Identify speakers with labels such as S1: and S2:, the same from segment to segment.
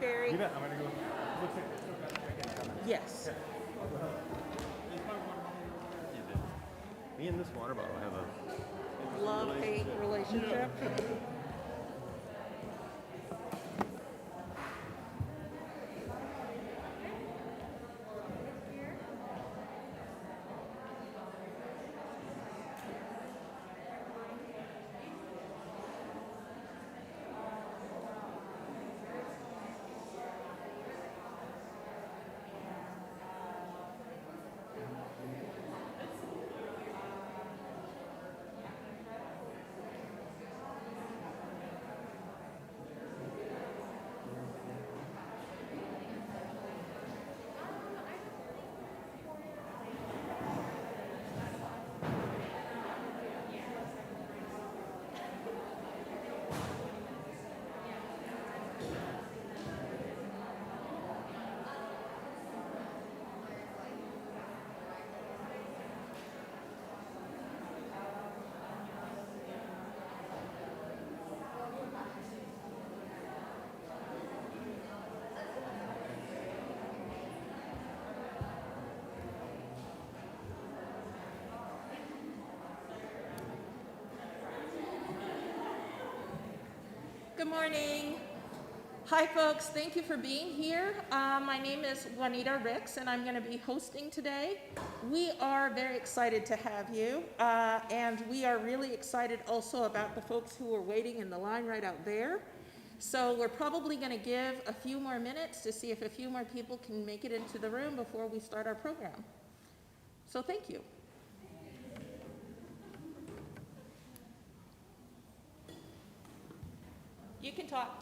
S1: Carrie.
S2: You bet. I'm gonna go. Looks like still got chicken.
S1: Yes.
S2: Me and this water bottle have a
S1: Love-hate relationship. Good morning. Hi, folks. Thank you for being here. My name is Juanita Ricks, and I'm going to be hosting today. We are very excited to have you, and we are really excited also about the folks who are waiting in the line right out there. So we're probably going to give a few more minutes to see if a few more people can make it into the room before we start our program. So thank you. You can talk.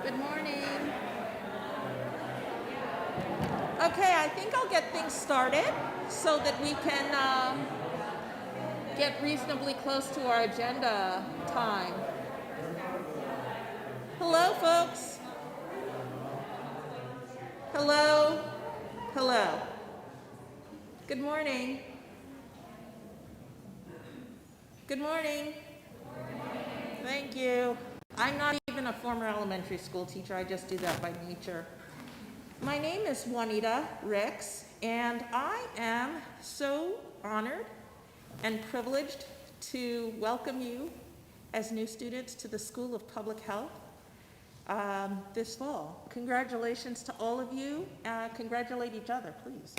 S1: Good morning. Okay, I think I'll get things started so that we can get reasonably close to our agenda time. Hello, folks. Hello. Hello. Good morning. Good morning. Thank you. I'm not even a former elementary school teacher. I just do that by nature. My name is Juanita Ricks, and I am so honored and privileged to welcome you as new students to the School of Public Health this fall. Congratulations to all of you. Congratulate each other, please.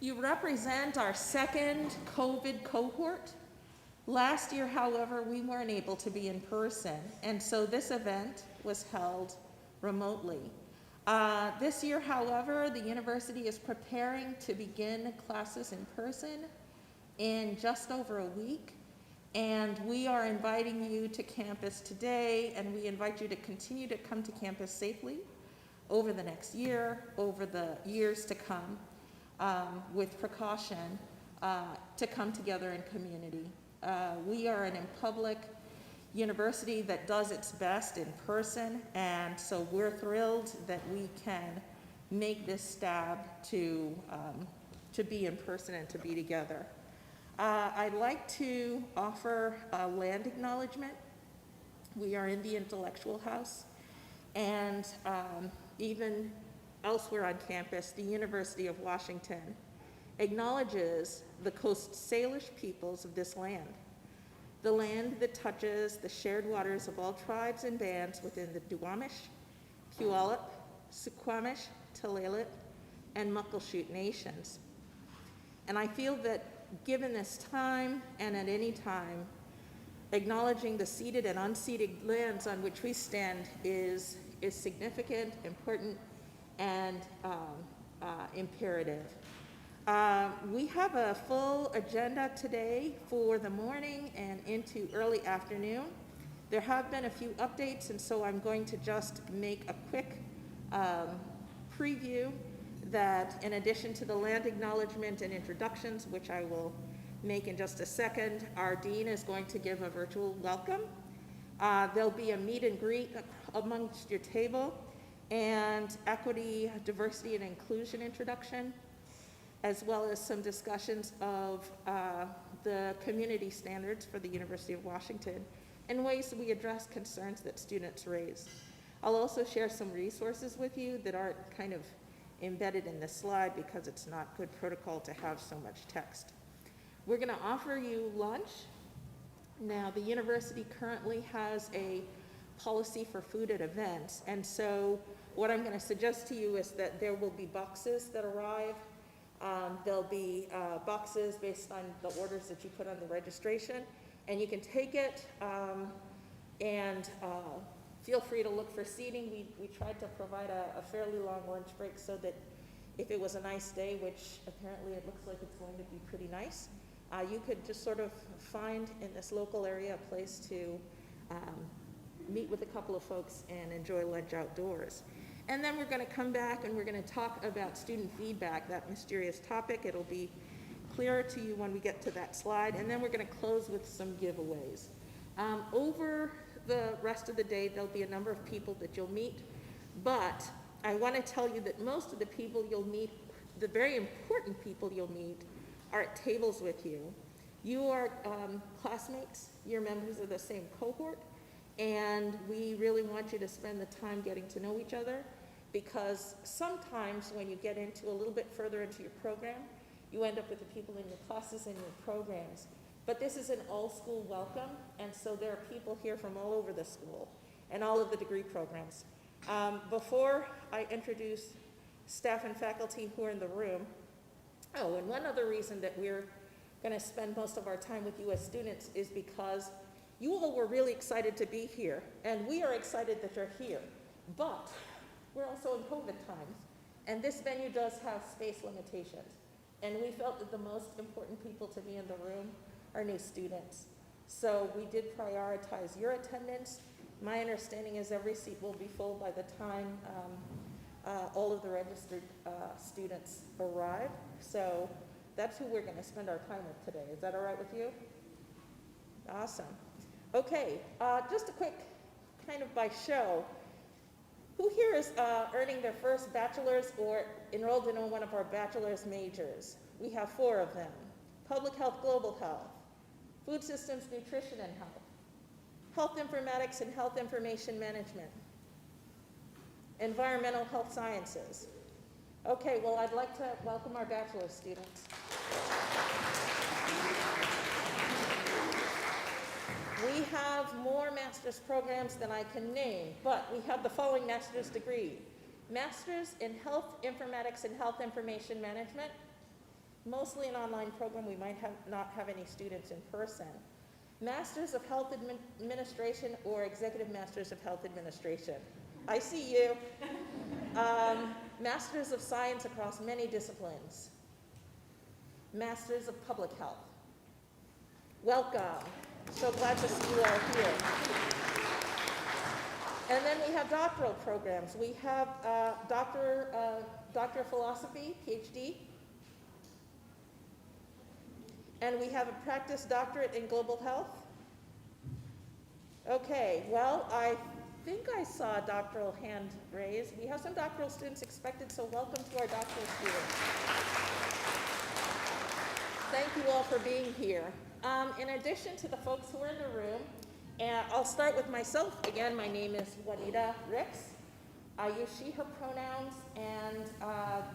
S1: You represent our second COVID cohort. Last year, however, we weren't able to be in person, and so this event was held remotely. This year, however, the university is preparing to begin classes in person in just over a week, and we are inviting you to campus today, and we invite you to continue to come to campus safely over the next year, over the years to come, with precaution, to come together in community. We are an in-public university that does its best in person, and so we're thrilled that we can make this stab to be in person and to be together. I'd like to offer a land acknowledgement. We are in the intellectual house, and even elsewhere on campus, the University of Washington acknowledges the Coast Salish peoples of this land, the land that touches the shared waters of all tribes and bands within the Duwamish, Puyallup, Suquamish, Tulalip, and Muckleshoot nations. And I feel that given this time and at any time, acknowledging the ceded and unceded lands on which we stand is significant, important, and imperative. We have a full agenda today for the morning and into early afternoon. There have been a few updates, and so I'm going to just make a quick preview that in addition to the land acknowledgement and introductions, which I will make in just a second, our dean is going to give a virtual welcome. There'll be a meet and greet amongst your table, and equity, diversity, and inclusion introduction, as well as some discussions of the community standards for the University of Washington and ways that we address concerns that students raise. I'll also share some resources with you that aren't kind of embedded in this slide because it's not good protocol to have so much text. We're going to offer you lunch. Now, the university currently has a policy for food at events, and so what I'm going to suggest to you is that there will be boxes that arrive. There'll be boxes based on the orders that you put on the registration, and you can take it and feel free to look for seating. We tried to provide a fairly long lunch break so that if it was a nice day, which apparently it looks like it's going to be pretty nice, you could just sort of find in this local area a place to meet with a couple of folks and enjoy lunch outdoors. And then we're going to come back and we're going to talk about student feedback, that mysterious topic. It'll be clearer to you when we get to that slide. And then we're going to close with some giveaways. Over the rest of the day, there'll be a number of people that you'll meet. But I want to tell you that most of the people you'll meet, the very important people you'll meet, are at tables with you. You are classmates, you're members of the same cohort, and we really want you to spend the time getting to know each other, because sometimes when you get into a little bit further into your program, you end up with the people in your classes and your programs. But this is an all-school welcome, and so there are people here from all over the school and all of the degree programs. Before I introduce staff and faculty who are in the room, oh, and one other reason that we're going to spend most of our time with you as students is because you all were really excited to be here, and we are excited that you're here. But we're also in COVID times, and this venue does have space limitations. And we felt that the most important people to be in the room are new students. So we did prioritize your attendance. My understanding is every seat will be full by the time all of the registered students arrive. So that's who we're going to spend our time with today. Is that all right with you? Awesome. Okay, just a quick kind of by show. Who here is earning their first bachelor's or enrolled in one of our bachelor's majors? We have 4 of them. Public health, global health, food systems, nutrition and health, health informatics and health information management, environmental health sciences. Okay, well, I'd like to welcome our bachelor's students. We have more master's programs than I can name, but we have the following master's degree. Master's in Health Informatics and Health Information Management, mostly an online program. We might not have any students in person. Masters of Health Administration or Executive Masters of Health Administration. I see you. Masters of Science across many disciplines. Masters of Public Health. Welcome. So glad to see you all here. And then we have doctoral programs. We have Doctor of Philosophy, PhD. And we have a practice doctorate in global health. Okay, well, I think I saw a doctoral hand raised. We have some doctoral students expected, so welcome to our doctoral students. Thank you all for being here. In addition to the folks who are in the room, and I'll start with myself. Again, my name is Juanita Ricks. I use she, her pronouns, and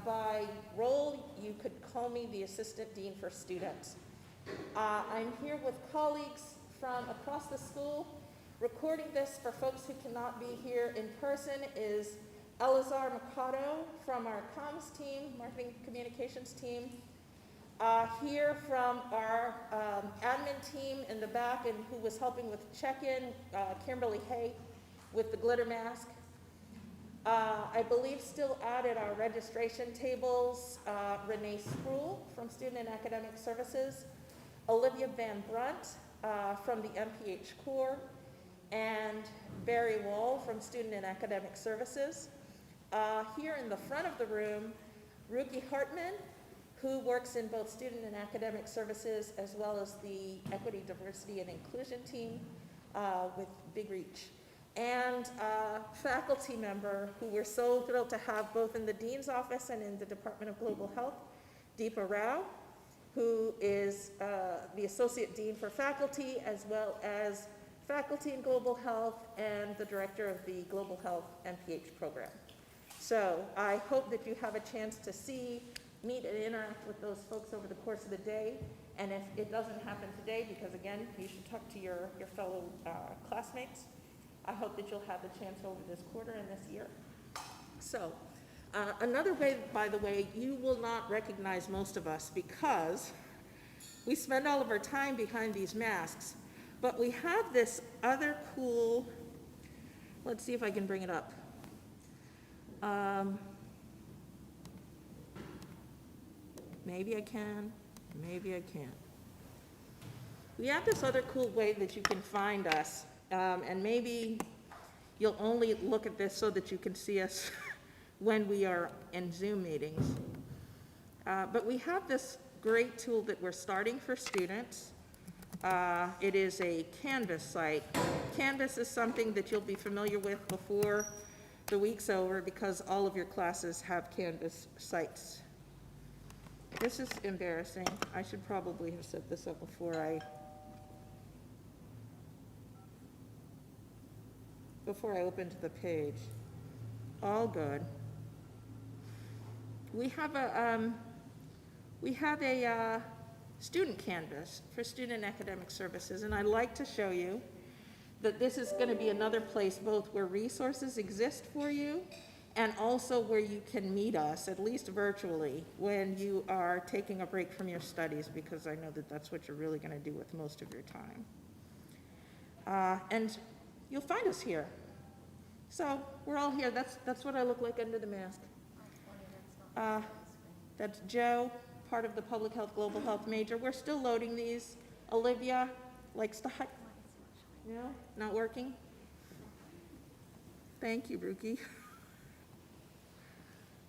S1: by role, you could call me the Assistant Dean for Students. I'm here with colleagues from across the school. Recording this for folks who cannot be here in person is Elazar Mercado from our comms team, marketing communications team. Here from our admin team in the back and who was helping with check-in, Kimberly Hay with the glitter mask. I believe still added our registration tables, Renee Sproul from Student and Academic Services, Olivia Van Brunt from the MPH Corps, and Barry Wall from Student and Academic Services. Here in the front of the room, Ruki Hartman, who works in both Student and Academic Services as well as the Equity, Diversity, and Inclusion team with Big Reach. And faculty member who we're so thrilled to have both in the Dean's Office and in the Department of Global Health, Deepa Rao, who is the Associate Dean for Faculty as well as Faculty in Global Health and the Director of the Global Health MPH program. So I hope that you have a chance to see, meet, and interact with those folks over the course of the day. And if it doesn't happen today, because again, you should talk to your fellow classmates, I hope that you'll have the chance over this quarter and this year. So, another way, by the way, you will not recognize most of us because we spend all of our time behind these masks, but we have this other cool, let's see if I can bring it up. Maybe I can, maybe I can't. We have this other cool way that you can find us, and maybe you'll only look at this so that you can see us when we are in Zoom meetings. But we have this great tool that we're starting for students. It is a Canvas site. Canvas is something that you'll be familiar with before the week's over because all of your classes have Canvas sites. This is embarrassing. I should probably have set this up before I opened the page. All good. We have a student canvas for student academic services, and I'd like to show you that this is going to be another place both where resources exist for you and also where you can meet us, at least virtually, when you are taking a break from your studies, because I know that that's what you're really going to do with most of your time. And you'll find us here. So we're all here. That's what I look like under the mask. That's Joe, part of the public health, global health major. We're still loading these. Olivia likes to hide. No, not working? Thank you, Brookie.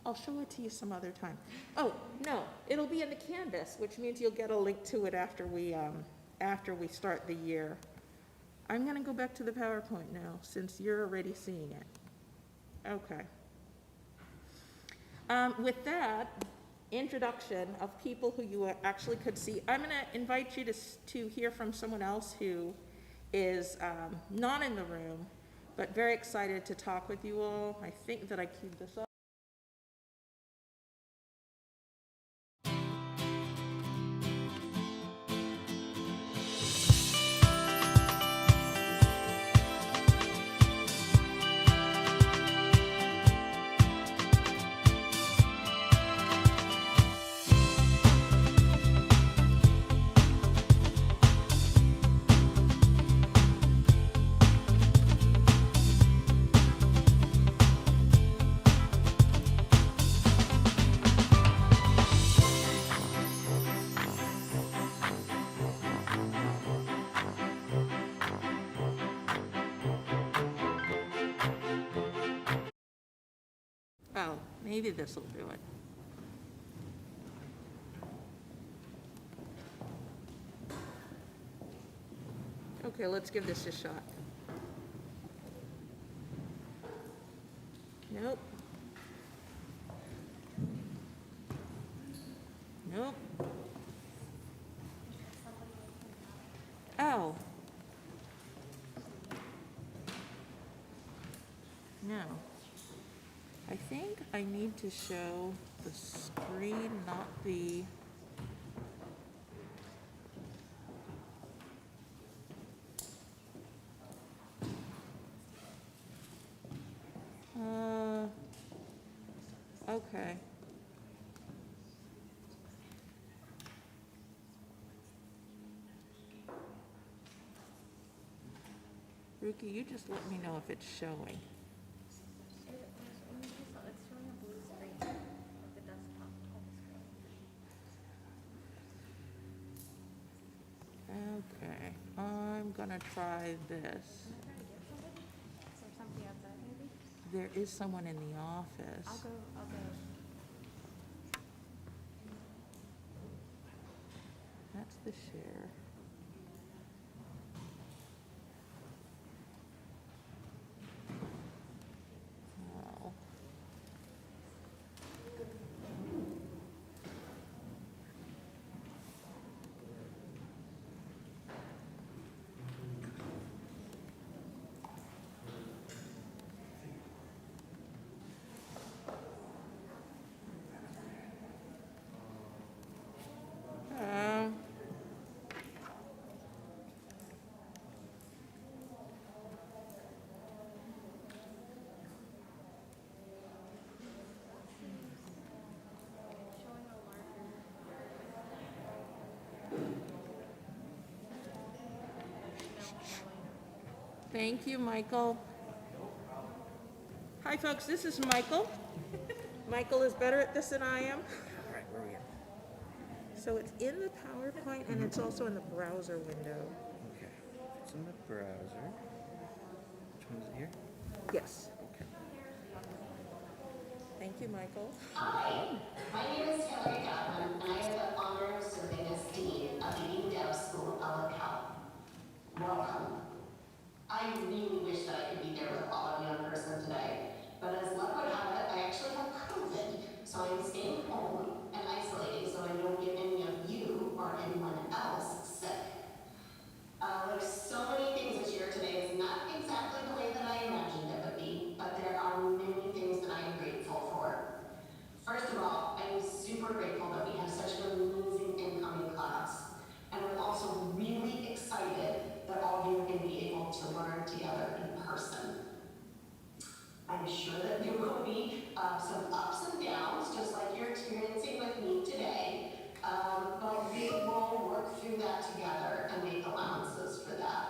S1: I'll show it to you some other time. Oh, no, it'll be in the Canvas, which means you'll get a link to it after we start the year. I'm gonna go back to the PowerPoint now, since you're already seeing it. Okay. With that introduction of people who you actually could see, I'm gonna invite you to hear from someone else who is not in the room, but very excited to talk with you all. I think that I queued this up. Oh, maybe this will do it. Okay, let's give this a shot. Nope. Nope. Oh. No. I think I need to show the screen, not the... Okay. Ruki, you just let me know if it's showing. Okay, I'm gonna try this. There is someone in the office.
S3: I'll go.
S1: That's the share. Oh. Thank you, Michael. Hi, folks, this is Michael. Michael is better at this than I am.
S2: All right, where are we at?
S1: So it's in the PowerPoint and it's also in the browser window.
S2: Okay, it's in the browser. Which one is it here?
S1: Yes.
S2: Okay.
S1: Thank you, Michael.
S3: Hi, my name is Hillary Godwin, and I have the honor of serving as Dean of the UW School of Public Health. Welcome. I really wish that I could be there with all of you in person today, but as luck would have it, I actually have COVID, so I'm staying home and isolating so I don't get any of you or anyone else sick. There's so many things this year. Today is not exactly the way that I imagined it would be, but there are many things that I am grateful for. First of all, I'm super grateful that we have such an amazing incoming class. And I'm also really excited that all of you are going to be able to learn together in person. I'm sure that there will be some ups and downs, just like you're experiencing with me today. But we will work through that together and make allowances for that.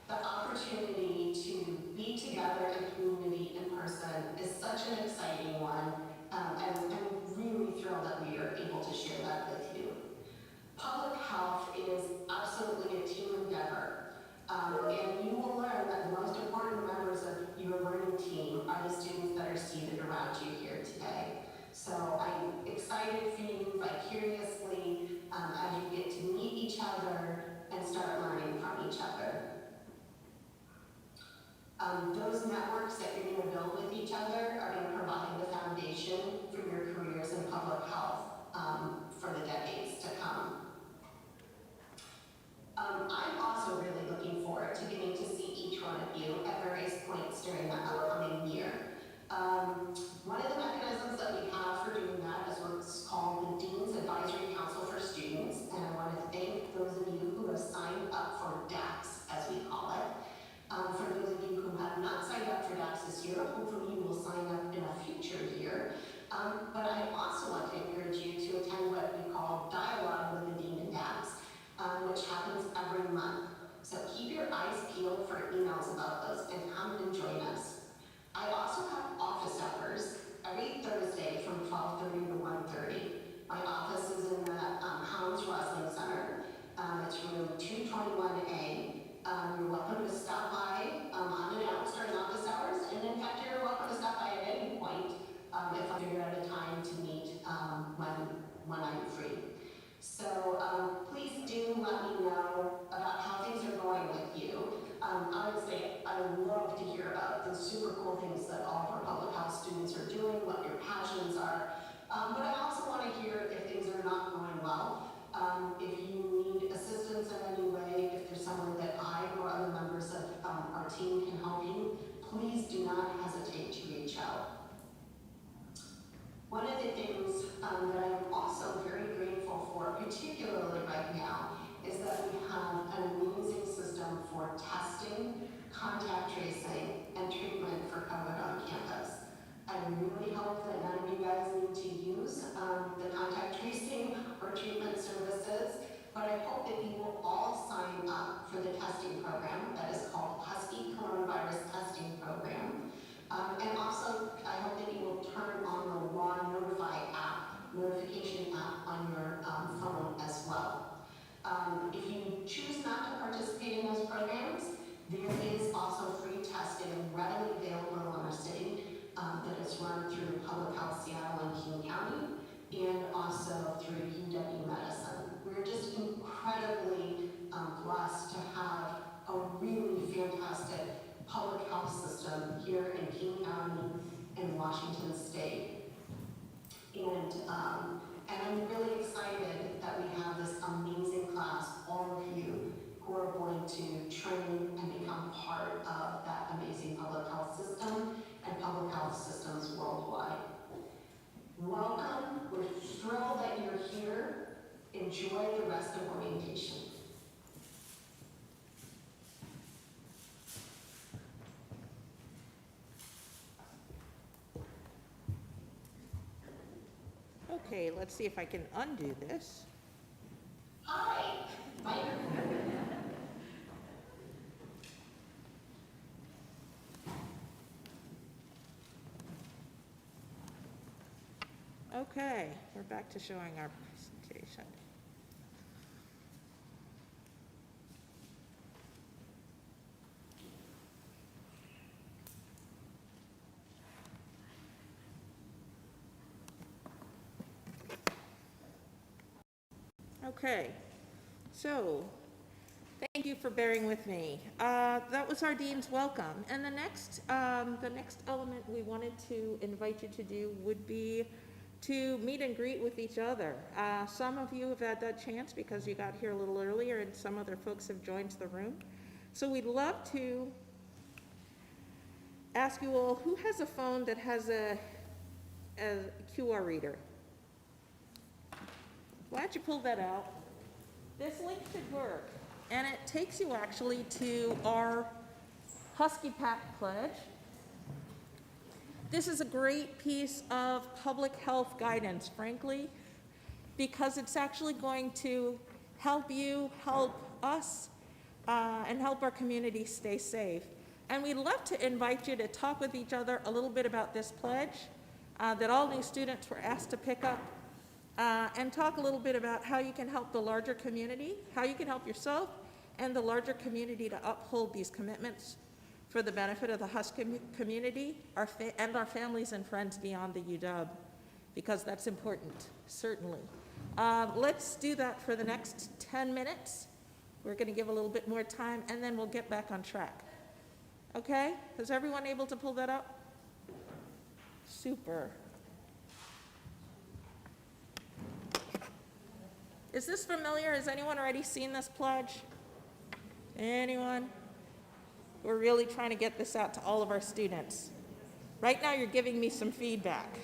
S3: The opportunity to be together in community in person is such an exciting one. And I'm really thrilled that we are able to share that with you. Public health is absolutely a team endeavor. And you will learn that the most important members of your learning team are the students that are seated around you here today. So I'm excited for you vicariously as you get to meet each other and start learning from each other. Those networks that you're going to build with each other are going to provide the foundation for your careers in public health for the decades to come. I'm also really looking forward to getting to see each one of you at various points during the upcoming year. One of the mechanisms that we have for doing that is what's called the Dean's Advisory Council for Students, and I want to thank those of you who have signed up for DACS, as we call it. For those of you who have not signed up for DACS this year, hopefully you will sign up in a future year. But I also want to encourage you to attend what we call Dialogue with the Dean and DACS, which happens every month. So keep your eyes peeled for emails about those and come and join us. I also have office hours every Thursday from 12:30 to 1:30. My office is in the Hounds Wrestling Center. It's room 221A. You're welcome to stop by unannounced during office hours, and in fact, you're welcome to stop by at any point if I figure out a time to meet when I'm free. So please do let me know about how things are going with you. Honestly, I would love to hear about the super cool things that all of our public health students are doing, what your passions are. But I also want to hear if things are not going well. If you need assistance in any way, if there's someone that I or other members of our team can help you, please do not hesitate to reach out. One of the things that I'm also very grateful for, particularly right now, is that we have an amazing system for testing, contact tracing, and treatment for COVID on campus. I really hope that none of you guys need to use the contact tracing or treatment services, but I hope that you will all sign up for the testing program that is called Husky Coronavirus Testing Program. And also, I hope that you will turn on the Law Notify app, notification app on your phone as well. If you choose not to participate in those programs, there is also free testing readily available in our city that is run through Public Health Seattle and King County, and also through UW Medicine. We're just incredibly blessed to have a really fantastic public health system here in King County and Washington State. And I'm really excited that we have this amazing class, all of you who are going to train and become part of that amazing public health system and public health systems worldwide. Welcome, we're thrilled that you're here. Enjoy the rest of orientation.
S1: Okay, let's see if I can undo this.
S3: Hi, my
S1: Okay, we're back to showing our presentation. Okay, so thank you for bearing with me. That was our dean's welcome, and the next element we wanted to invite you to do would be to meet and greet with each other. Some of you have had that chance because you got here a little earlier, and some other folks have joined the room. So we'd love to ask you all, who has a phone that has a QR reader? Why don't you pull that out? This link should work, and it takes you actually to our Husky Pack Pledge. This is a great piece of public health guidance, frankly, because it's actually going to help you, help us, and help our community stay safe. And we'd love to invite you to talk with each other a little bit about this pledge that all new students were asked to pick up, and talk a little bit about how you can help the larger community, how you can help yourself and the larger community to uphold these commitments for the benefit of the Husky community and our families and friends beyond the UW, because that's important, certainly. Let's do that for the next 10 minutes. We're going to give a little bit more time, and then we'll get back on track. Okay? Is everyone able to pull that up? Super. Is this familiar? Has anyone already seen this pledge? Anyone? We're really trying to get this out to all of our students. Right now, you're giving me some feedback,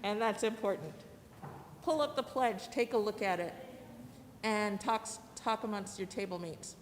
S1: and that's important. Pull up the pledge, take a look at it, and talk amongst your table mates.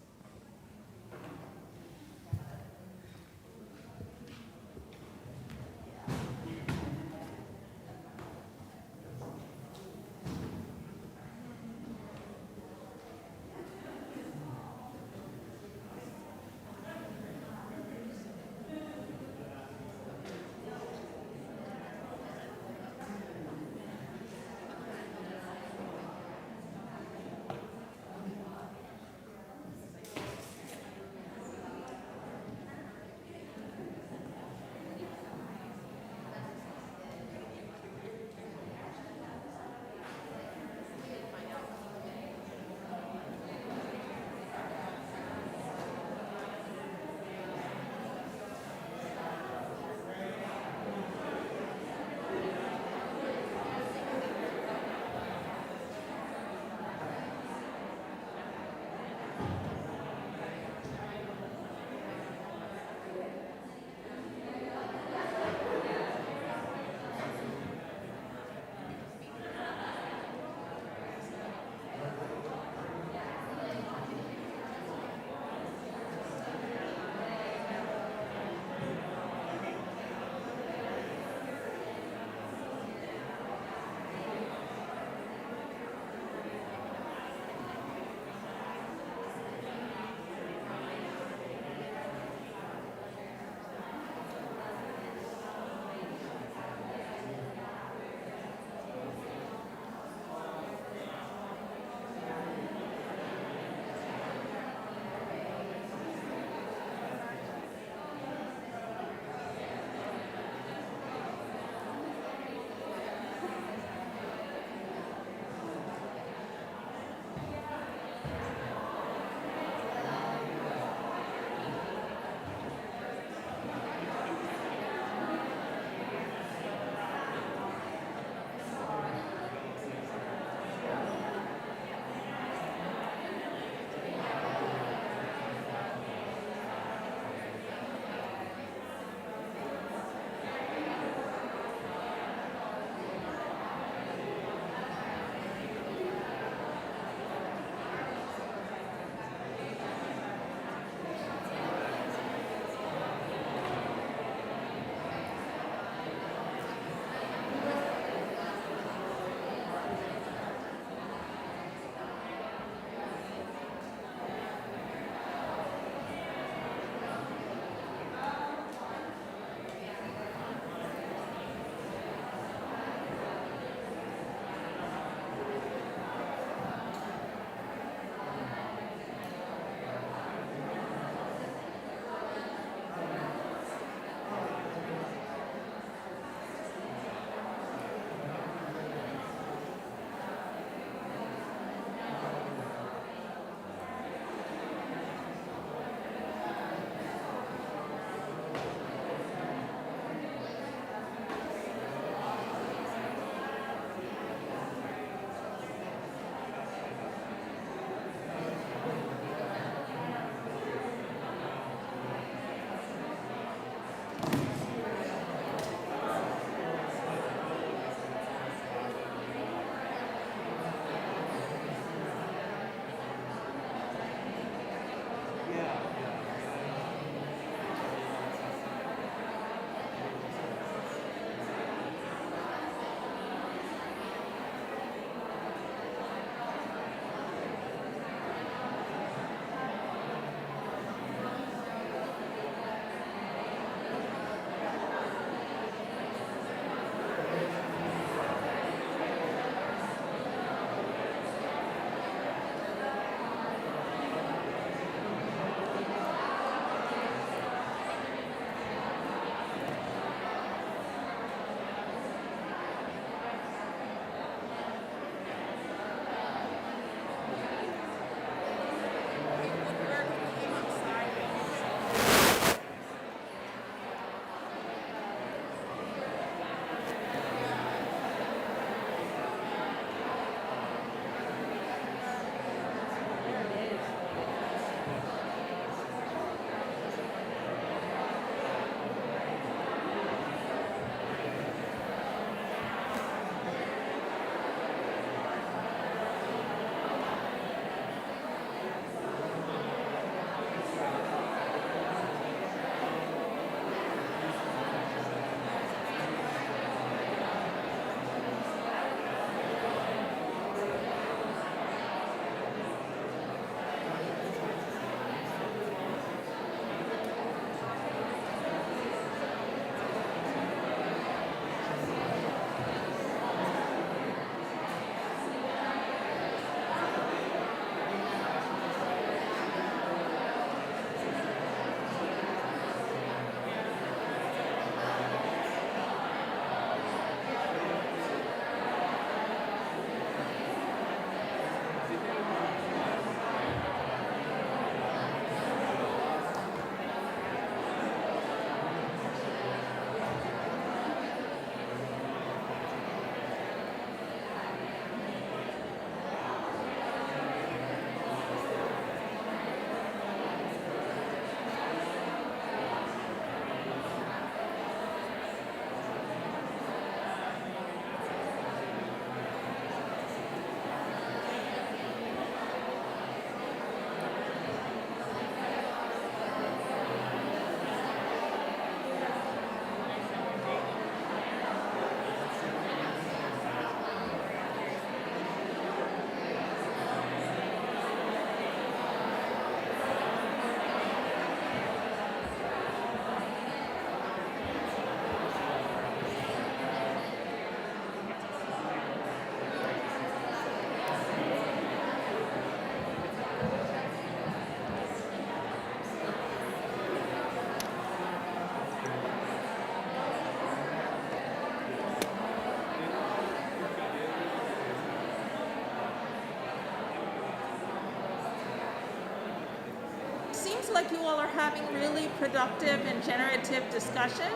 S1: seems like you all are having really productive and generative discussion.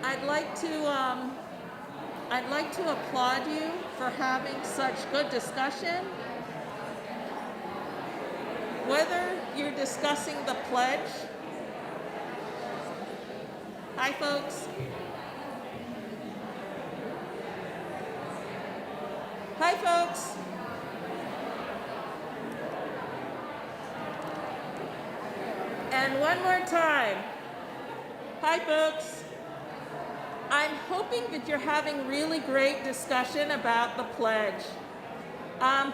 S1: I'd like to applaud you for having such good discussion. Whether you're discussing the pledge. Hi, folks. Hi, folks. And one more time. Hi, folks. I'm hoping that you're having really great discussion about the pledge.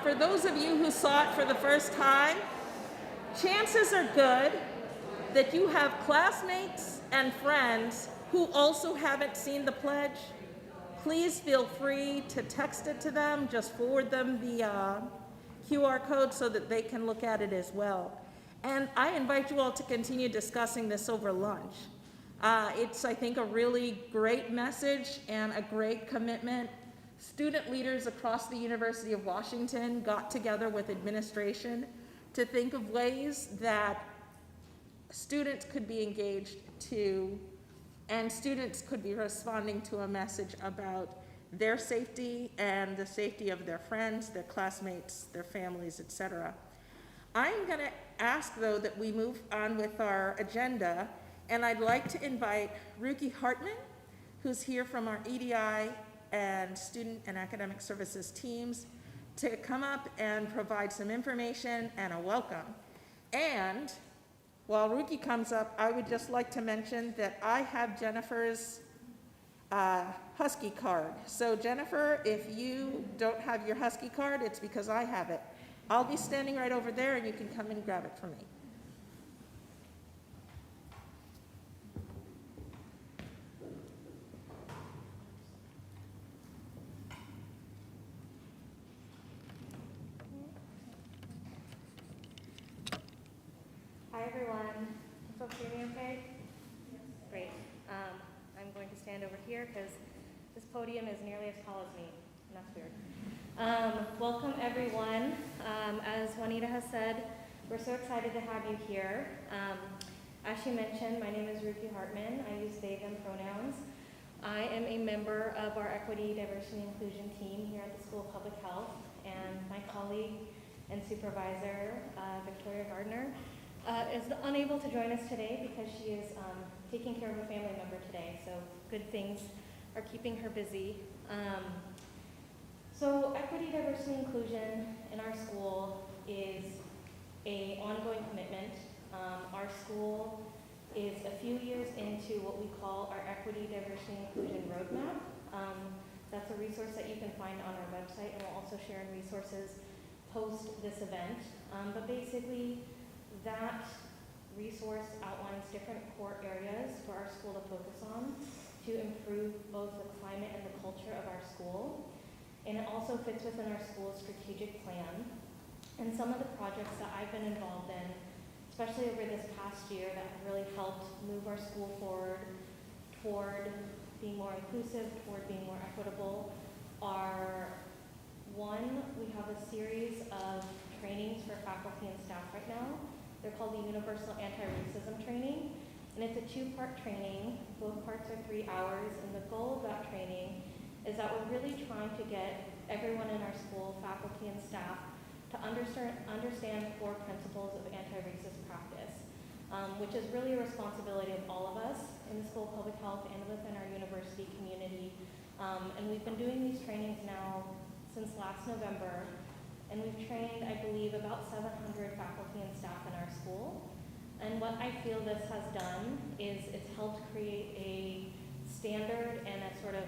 S1: For those of you who saw it for the first time, chances are good that you have classmates and friends who also haven't seen the pledge. Please feel free to text it to them, just forward them the QR code so that they can look at it as well. And I invite you all to continue discussing this over lunch. It's, I think, a really great message and a great commitment. Student leaders across the University of Washington got together with administration to think of ways that students could be engaged to, and students could be responding to a message about their safety and the safety of their friends, their classmates, their families, etc. I'm going to ask, though, that we move on with our agenda, and I'd like to invite Ruki Hartman, who's here from our EDI and Student and Academic Services teams, to come up and provide some information and a welcome. And while Ruki comes up, I would just like to mention that I have Jennifer's Husky card. So Jennifer, if you don't have your Husky card, it's because I have it. I'll be standing right over there and you can come and grab it for me.
S4: Hi everyone. Can folks hear me okay? Yes. Great. I'm going to stand over here because this podium is nearly as tall as me, and that's weird. Welcome everyone. As Juanita has said, we're so excited to have you here. As she mentioned, my name is Ruki Hartman. I use they, them pronouns. I am a member of our Equity, Diversity, and Inclusion team here at the School of Public Health, and my colleague and supervisor, Victoria Gardner, is unable to join us today because she is taking care of a family member today, so good things are keeping her busy. So equity, diversity, and inclusion in our school is an ongoing commitment. Our school is a few years into what we call our Equity, Diversity, and Inclusion Roadmap. That's a resource that you can find on our website, and we'll also share in resources post this event. But basically, that resource outlines different core areas for our school to focus on to improve both the climate and the culture of our school. And it also fits within our school's strategic plan. And some of the projects that I've been involved in, especially over this past year, that have really helped move our school forward toward being more inclusive, toward being more equitable, are one, we have a series of trainings for faculty and staff right now. They're called the Universal Anti-Racism Training, and it's a two-part training. Both parts are 3 hours, and the goal of that training is that we're really trying to get everyone in our school, faculty and staff, to understand core principles of anti-racist practice, which is really a responsibility of all of us in the School of Public Health and within our university community. And we've been doing these trainings now since last November, and we've trained, I believe, about 700 faculty and staff in our school. And what I feel this has done is it's helped create a standard and a sort of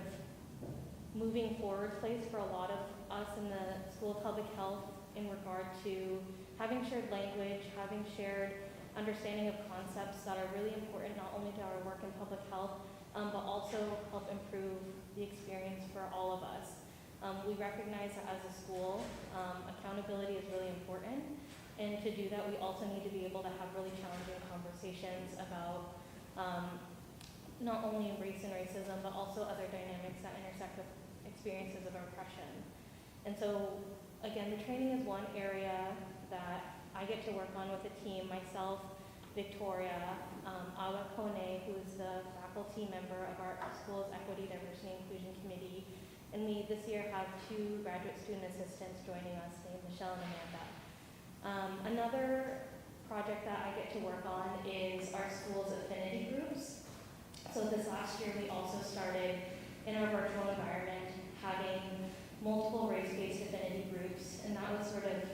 S4: moving forward place for a lot of us in the School of Public Health in regard to having shared language, having shared understanding of concepts that are really important not only to our work in public health, but also help improve the experience for all of us. We recognize that as a school, accountability is really important, and to do that we also need to be able to have really challenging conversations about not only race and racism, but also other dynamics that intersect with experiences of oppression. And so again, the training is one area that I get to work on with a team, myself, Victoria, Awa Kone, who is the faculty member of our school's Equity, Diversity, and Inclusion Committee, and we this year have 2 graduate student assistants joining us, named Michelle and Amanda. Another project that I get to work on is our school's Affinity Groups. So this last year we also started in our virtual environment having multiple race-based affinity groups, and that was sort of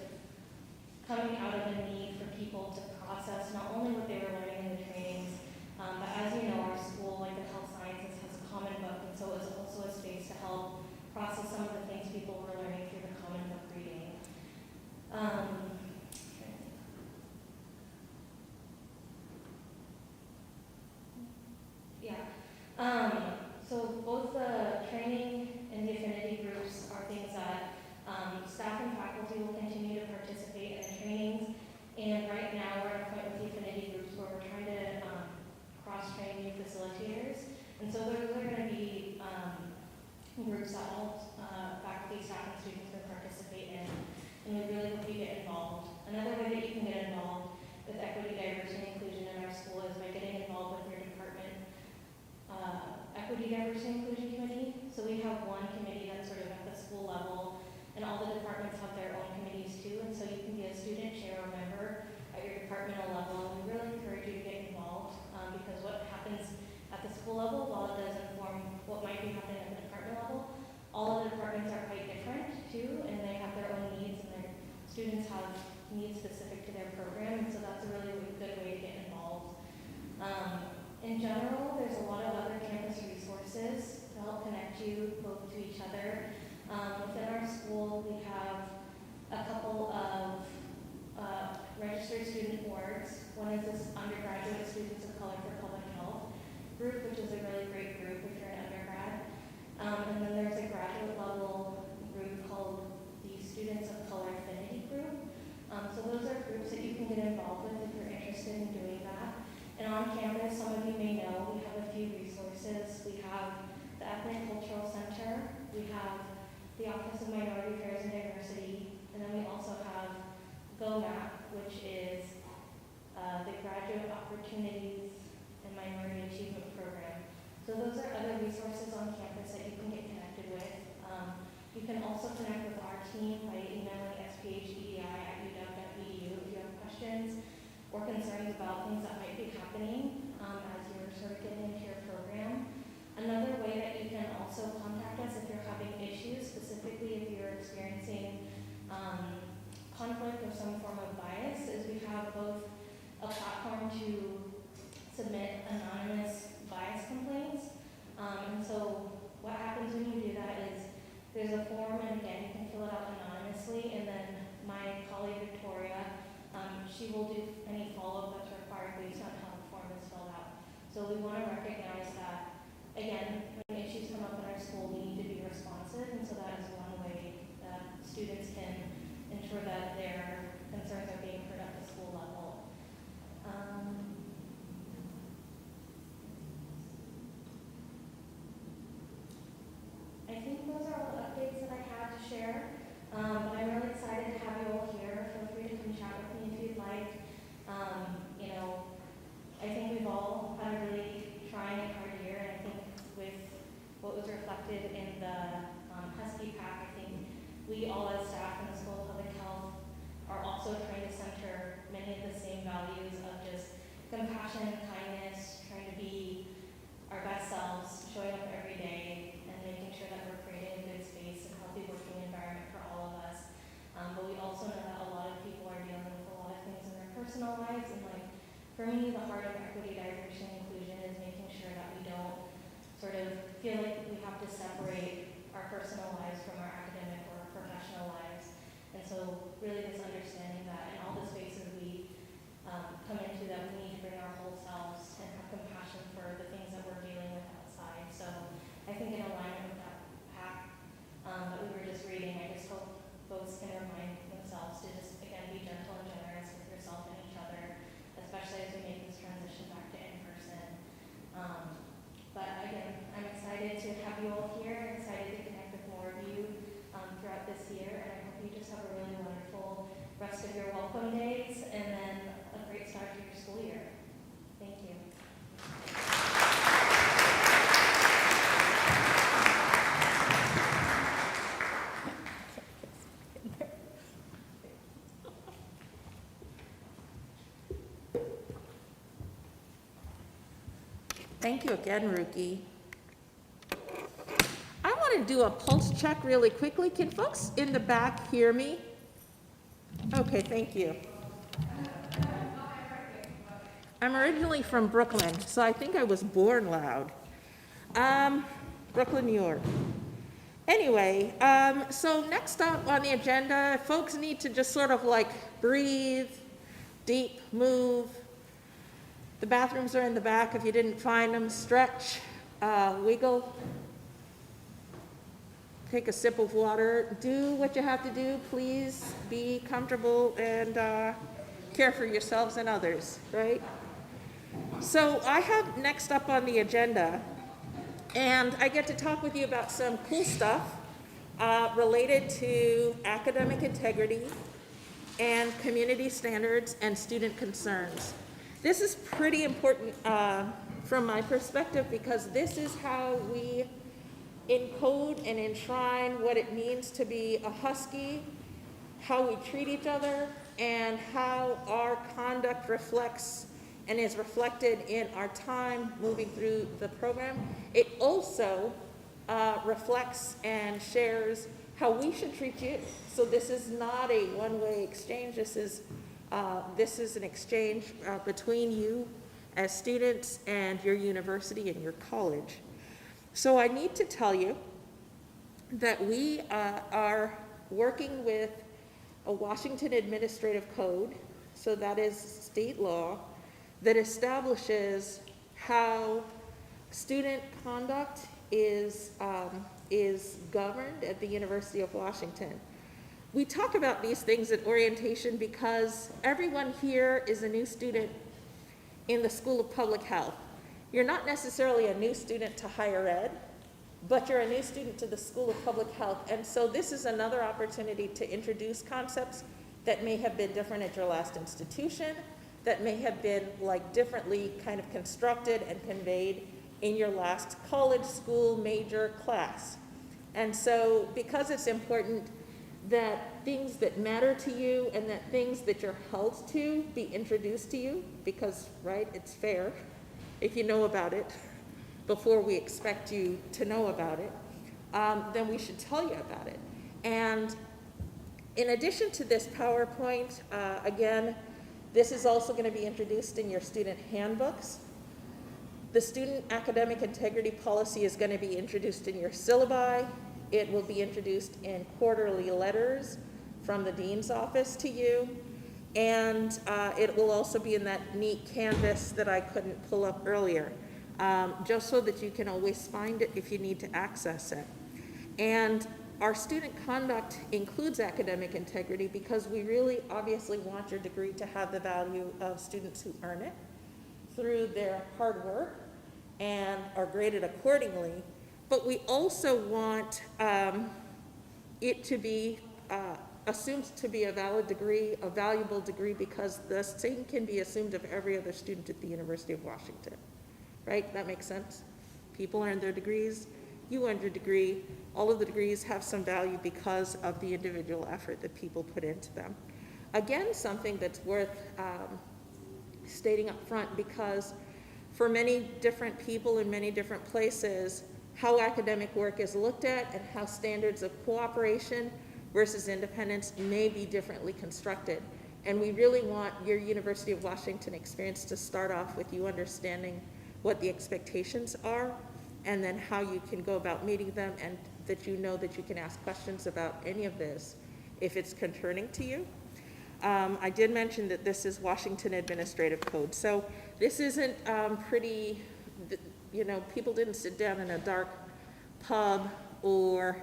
S4: coming out of a need for people to process not only what they were learning in the trainings, but as you know, our school, like the health sciences, has a common book, and so it was also a space to help process some of the things people were learning through the common book reading. So both the training and the affinity groups are things that staff and faculty will continue to participate in the trainings. And right now we're at a point with the affinity groups where we're trying to cross-train new facilitators. And so those are going to be groups that all faculty, staff, and students can participate in. And we really hope you get involved. Another way that you can get involved with equity, diversity, and inclusion in our school is by getting involved with your department Equity, Diversity, and Inclusion Committee. So we have one committee that's sort of at the school level, and all the departments have their own committees too, and so you can be a student, chair, or member at your departmental level, and we really encourage you to get involved because what happens at the school level, while it does inform what might be happening at the department level, all of the departments are quite different too, and they have their own needs, and their students have needs specific to their program, and so that's a really good way to get involved. In general, there's a lot of other campus resources to help connect you both to each other. Within our school, we have a couple of registered student boards. One is this undergraduate Students of Color for Public Health group, which is a really great group if you're an undergrad. And then there's a graduate level group called the Students of Color Affinity Group. So those are groups that you can get involved with if you're interested in doing that. And on campus, some of you may know, we have a few resources. We have the Ethnic Cultural Center, we have the Office of Minority Affairs and Diversity, and then we also have GOMAP, which is the Graduate Opportunities and Minority Achievement Program. So those are other resources on campus that you can get connected with. You can also connect with our team by emailing sphedi@uw.edu if you have questions or concerns about things that might be happening as you're sort of getting into your program. Another way that you can also contact us if you're having issues, specifically if you're experiencing conflict or some form of bias, is we have both a platform to submit anonymous bias complaints. And so what happens when you do that is there's a form, and again, you can fill it out anonymously, and then my colleague Victoria, she will do any follow-up that's required based on how the form is filled out. So we want to recognize that, again, when issues come up in our school, we need to be responsive, and so that is one way that students can ensure that their concerns are being heard at the school level. I think those are all the updates that I had to share. But I'm really excited to have you all here. Feel free to come chat with me if you'd like. I think we've all had a really trying and hard year, and I think with what was reflected in the Husky pack, I think we all as staff in the School of Public Health are also trying to center many of the same values of just compassion, kindness, trying to be our best selves, showing up every day, and making sure that we're creating a good space and healthy working environment for all of us. But we also know that a lot of people are dealing with a lot of things in their personal lives, and for me, the heart of equity, diversity, and inclusion is making sure that we don't sort of feel like we have to separate our personal lives from our academic or our professional lives. And so really this understanding that in all the spaces we come into, that we need to bring our whole selves and have compassion for the things that we're dealing with outside. So I think in alignment with that pack that we were just reading, I just hope folks can remind themselves to just, again, be gentle and generous with yourself and each other, especially as we make this transition back to in-person. But again, I'm excited to have you all here. I'm excited to connect with more of you throughout this year, and I hope you just have rest of your welcome days, and then a great start to your school year. Thank you.
S1: Thank you again, Ruki. I want to do a pulse check really quickly. Can folks in the back hear me? Okay, thank you. I'm originally from Brooklyn, so I think I was born loud. Brooklyn, New York. Anyway, so next up on the agenda, folks need to just sort of like breathe, deep, move. The bathrooms are in the back if you didn't find them. Stretch, wiggle, take a sip of water. Do what you have to do. Please be comfortable and care for yourselves and others, right? So I have next up on the agenda, and I get to talk with you about some cool stuff related to academic integrity and community standards and student concerns. This is pretty important from my perspective because this is how we encode and enshrine what it means to be a Husky, how we treat each other, and how our conduct reflects and is reflected in our time moving through the program. It also reflects and shares how we should treat you. So this is not a one-way exchange. This is an exchange between you as students and your university and your college. So I need to tell you that we are working with a Washington Administrative Code, so that is state law, that establishes how student conduct is governed at the University of Washington. We talk about these things at orientation because everyone here is a new student in the School of Public Health. You're not necessarily a new student to higher ed, but you're a new student to the School of Public Health. And so this is another opportunity to introduce concepts that may have been different at your last institution, that may have been like differently kind of constructed and conveyed in your last college, school, major, class. And so because it's important that things that matter to you and that things that you're held to be introduced to you, because, right, it's fair if you know about it before we expect you to know about it, then we should tell you about it. And in addition to this PowerPoint, again, this is also going to be introduced in your student handbooks. The student academic integrity policy is going to be introduced in your syllabi. It will be introduced in quarterly letters from the dean's office to you. And it will also be in that neat canvas that I couldn't pull up earlier, just so that you can always find it if you need to access it. And our student conduct includes academic integrity because we really obviously want your degree to have the value of students who earn it through their hard work and are graded accordingly. But we also want it to be assumed to be a valid degree, a valuable degree, because the same can be assumed of every other student at the University of Washington, right? That makes sense? People earn their degrees, you earned your degree, all of the degrees have some value because of the individual effort that people put into them. Again, something that's worth stating up front, because for many different people in many different places, how academic work is looked at and how standards of cooperation versus independence may be differently constructed. And we really want your University of Washington experience to start off with you understanding what the expectations are and then how you can go about meeting them, and that you know that you can ask questions about any of this if it's concerning to you. I did mention that this is Washington Administrative Code. So this isn't pretty, you know, people didn't sit down in a dark pub or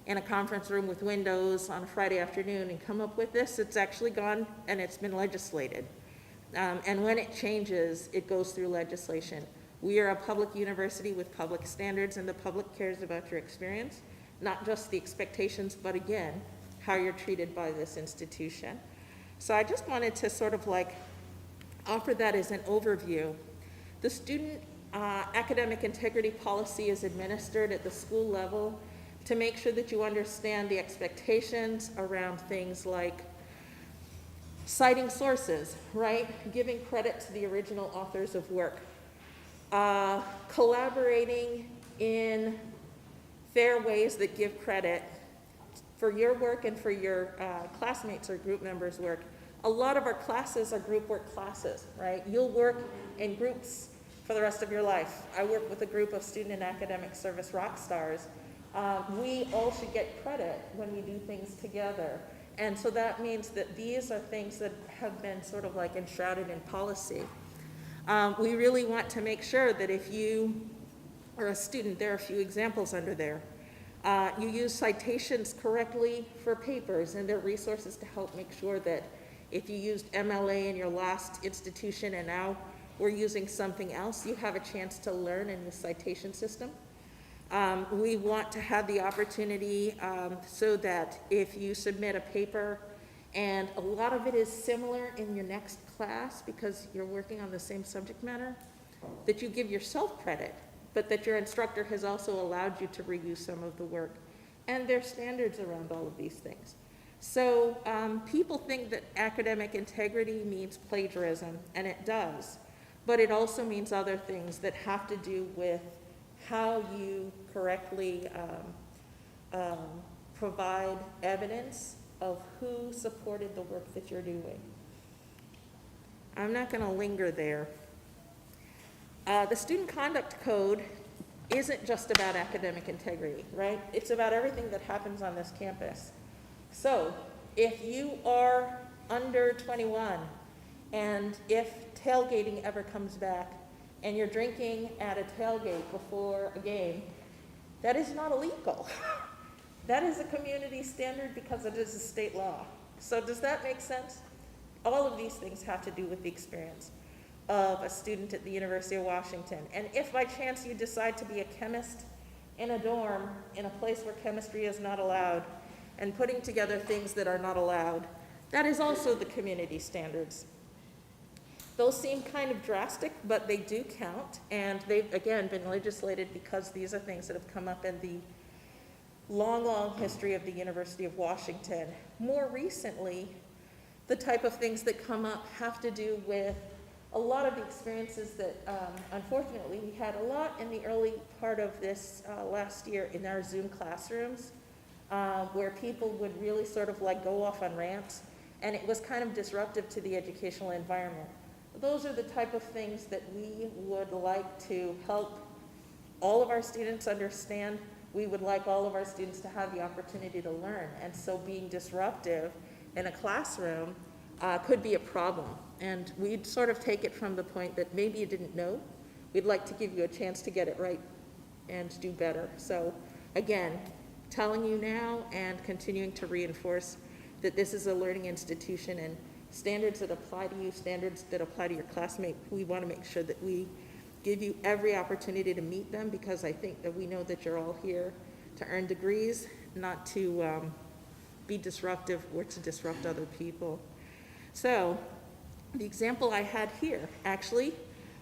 S1: in a conference room with windows on a Friday afternoon and come up with this. It's actually gone and it's been legislated. And when it changes, it goes through legislation. We are a public university with public standards, and the public cares about your experience, not just the expectations, but again, how you're treated by this institution. So I just wanted to sort of like offer that as an overview. The student academic integrity policy is administered at the school level to make sure that you understand the expectations around things like citing sources, right? Giving credit to the original authors of work. Collaborating in fair ways that give credit for your work and for your classmates or group members' work. A lot of our classes are group work classes, right? You'll work in groups for the rest of your life. I work with a group of student and academic service rock stars. We all should get credit when we do things together. And so that means that these are things that have been sort of like enshrouded in policy. We really want to make sure that if you are a student, there are a few examples under there. You use citations correctly for papers, and there are resources to help make sure that if you used MLA in your last institution and now we're using something else, you have a chance to learn in the citation system. We want to have the opportunity so that if you submit a paper and a lot of it is similar in your next class because you're working on the same subject matter, that you give yourself credit, but that your instructor has also allowed you to reuse some of the work. And there are standards around all of these things. So people think that academic integrity means plagiarism, and it does. But it also means other things that have to do with how you correctly provide evidence of who supported the work that you're doing. I'm not going to linger there. The Student Conduct Code isn't just about academic integrity, right? It's about everything that happens on this campus. So if you are under 21 and if tailgating ever comes back and you're drinking at a tailgate before a game, that is not illegal. That is a community standard because it is a state law. So does that make sense? All of these things have to do with the experience of a student at the University of Washington. And if by chance you decide to be a chemist in a dorm in a place where chemistry is not allowed and putting together things that are not allowed, that is also the community standards. Those seem kind of drastic, but they do count, and they've, again, been legislated because these are things that have come up in the long, long history of the University of Washington. More recently, the type of things that come up have to do with a lot of the experiences that, unfortunately, we had a lot in the early part of this last year in our Zoom classrooms, where people would really sort of like go off on rants, and it was kind of disruptive to the educational environment. Those are the type of things that we would like to help all of our students understand. We would like all of our students to have the opportunity to learn. And so being disruptive in a classroom could be a problem. And we'd sort of take it from the point that maybe you didn't know. We'd like to give you a chance to get it right and do better. So again, telling you now and continuing to reinforce that this is a learning institution, and standards that apply to you, standards that apply to your classmate, we want to make sure that we give you every opportunity to meet them, because I think that we know that you're all here to earn degrees, not to be disruptive or to disrupt other people. So the example I had here, actually,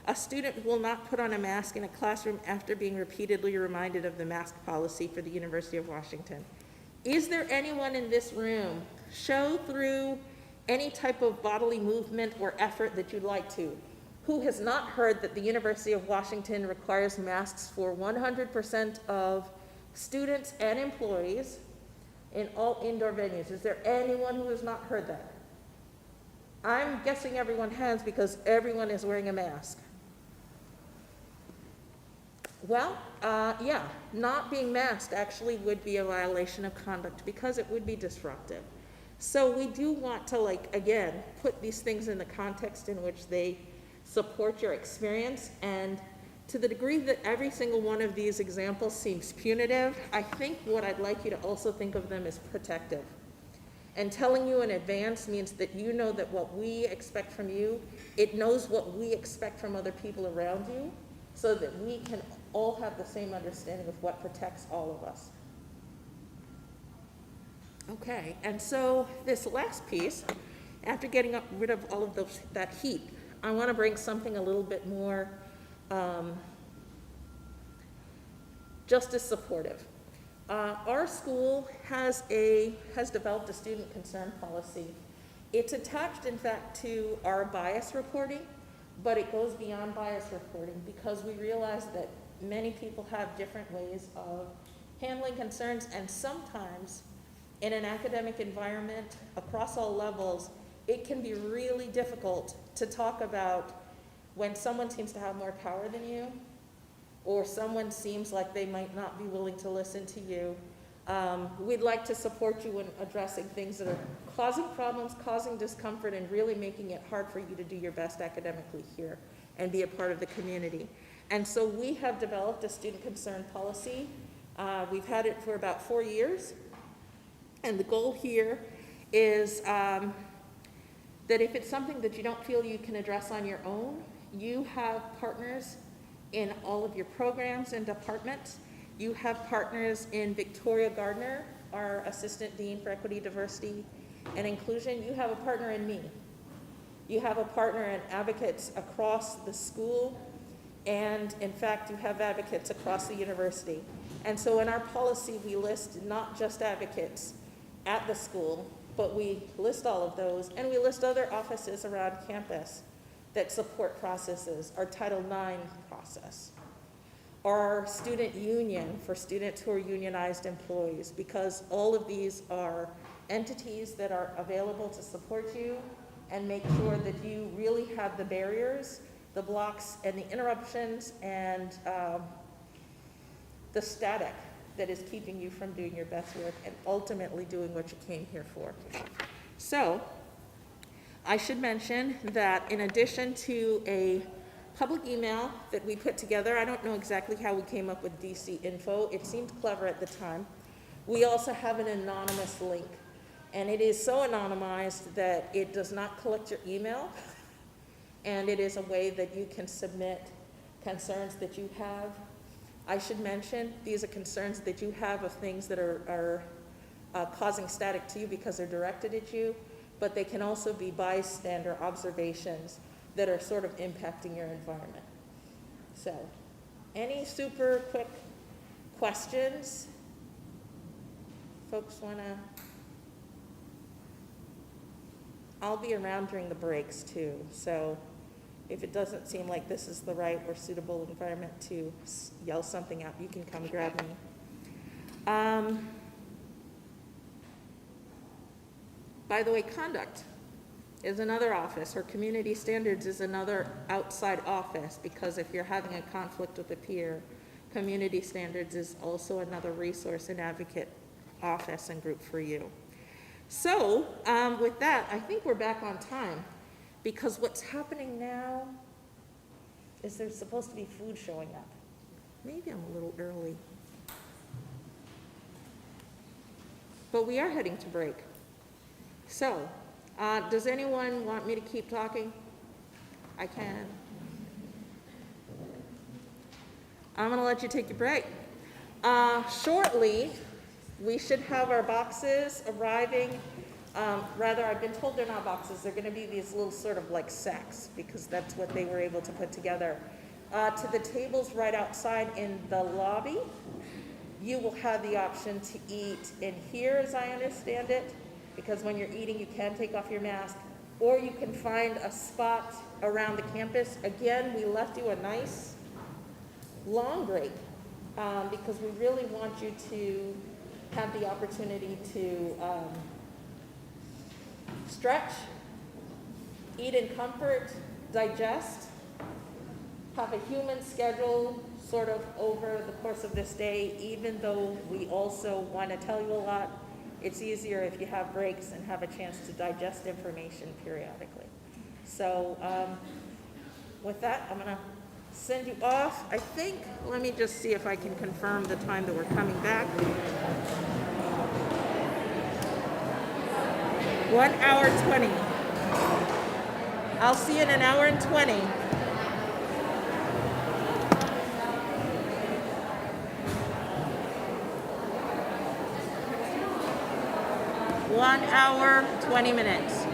S1: a student will not put on a mask in a classroom after being repeatedly reminded of the mask policy for the University of Washington. Is there anyone in this room, show through any type of bodily movement or effort that you'd like to, who has not heard that the University of Washington requires masks for 100% of students and employees in all indoor venues? Is there anyone who has not heard that? I'm guessing everyone has, because everyone is wearing a mask. Well, yeah, not being masked actually would be a violation of conduct because it would be disruptive. So we do want to, like, again, put these things in the context in which they support your experience. And to the degree that every single one of these examples seems punitive, I think what I'd like you to also think of them as protective. And telling you in advance means that you know that what we expect from you, it knows what we expect from other people around you, so that we can all have the same understanding of what protects all of us. Okay, and so this last piece after getting rid of all of that heat, I want to bring something a little bit more just as supportive. Our school has developed a student concern policy. It's attached, in fact, to our bias reporting, but it goes beyond bias reporting because we realize that many people have different ways of handling concerns, and sometimes in an academic environment across all levels, it can be really difficult to talk about when someone seems to have more power than you, or someone seems like they might not be willing to listen to you. We'd like to support you in addressing things that are causing problems, causing discomfort, and really making it hard for you to do your best academically here and be a part of the community. And so we have developed a student concern policy. We've had it for about 4 years. And the goal here is that if it's something that you don't feel you can address on your own, you have partners in all of your programs and departments. You have partners in Victoria Gardner, our Assistant Dean for Equity, Diversity, and Inclusion. You have a partner in me. You have a partner in advocates across the school, and in fact, you have advocates across the university. And so in our policy, we list not just advocates at the school, but we list all of those, and we list other offices around campus that support processes, our Title IX process, our student union for students who are unionized employees, because all of these are entities that are available to support you and make sure that you really have the barriers, the blocks, and the interruptions, and the static that is keeping you from doing your best work and ultimately doing what you came here for. So, I should mention that in addition to a public email that we put together, I don't know exactly how we came up with DC info, it seemed clever at the time. We also have an anonymous link, and it is so anonymized that it does not collect your email, and it is a way that you can submit concerns that you have. I should mention, these are concerns that you have of things that are causing static to you because they're directed at you, but they can also be bystander observations that are sort of impacting your environment. So, any super quick questions? Folks wanna? I'll be around during the breaks too, so if it doesn't seem like this is the right or suitable environment to yell something out, you can come grab me. By the way, conduct is another office, or community standards is another outside office, because if you're having a conflict with a peer, community standards is also another resource and advocate office and group for you. So with that, I think we're back on time, because what's happening now is there's supposed to be food showing up. Maybe I'm a little early. But we are heading to break. So, does anyone want me to keep talking? I can. I'm gonna let you take your break. Shortly, we should have our boxes arriving. Rather, I've been told they're not boxes, they're gonna be these little sort of like sacks, because that's what they were able to put together. To the tables right outside in the lobby, you will have the option to eat in here, as I understand it, because when you're eating, you can take off your mask, or you can find a spot around the campus. Again, we left you a nice long break, because we really want you to have the opportunity to stretch, eat in comfort, digest, have a human schedule sort of over the course of this day. Even though we also want to tell you a lot, it's easier if you have breaks and have a chance to digest information periodically. So with that, I'm gonna send you off. I think, let me just see if I can confirm the time that we're coming back. 1 hour 20. I'll see you in an hour and 20. 1 hour, 20 minutes.